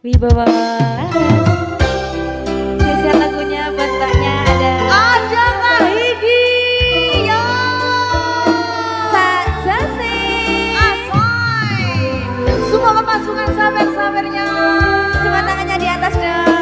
Wibawa spesial lagunya buat mbaknya ada Kak Hidi yo saja sih asoy semua pasukan sabar-sabarnya semua tangannya di atas dong.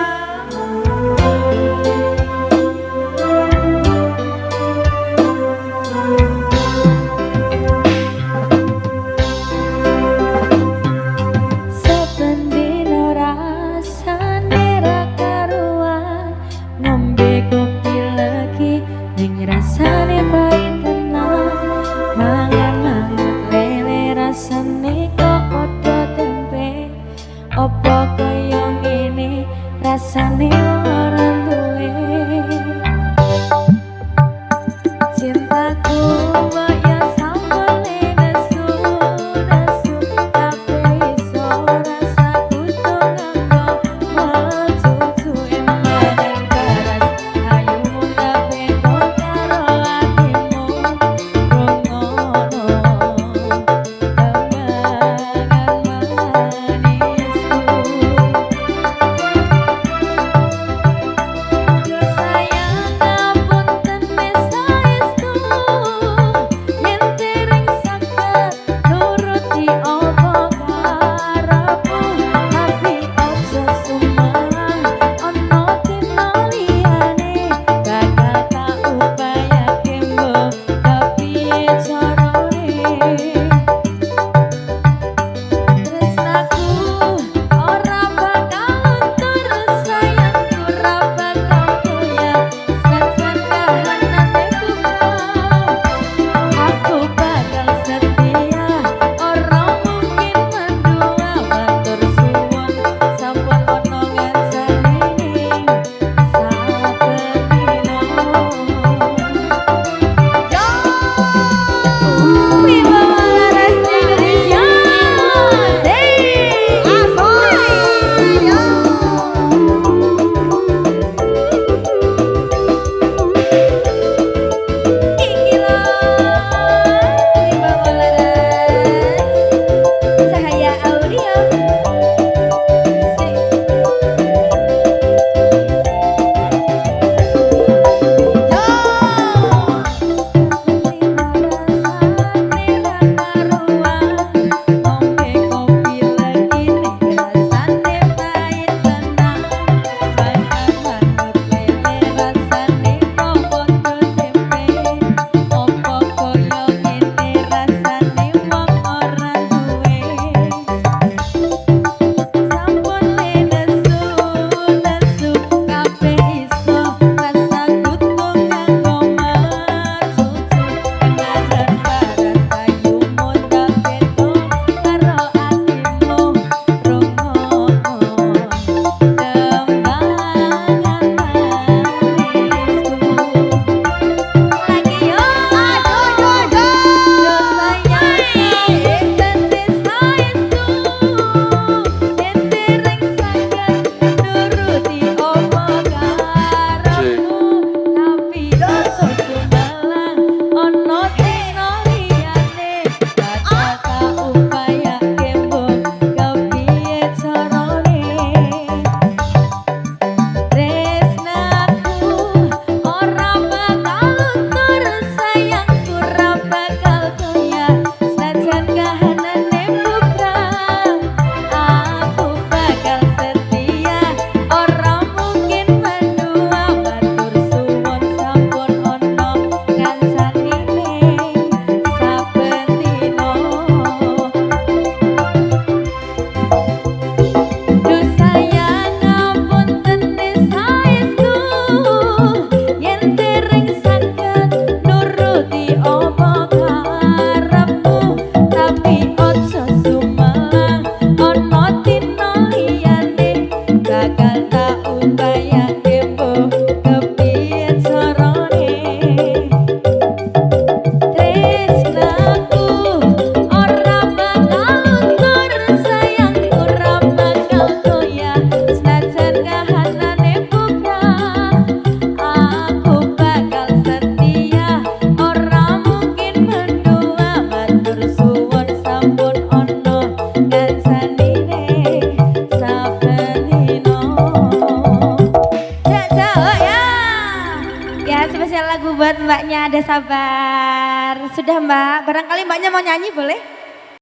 Rasane pahit tenan mangan lele rasane kok padha tempe opo kaya ngene rasane ora duwe cintaku kaya sambale nesu nesu kabeh iso rasaku tonggo majuju emane baras ayo kabeh saben spesial lagu buat mbaknya, ada sabar. Sudah mbak, barangkali mbaknya mau nyanyi boleh?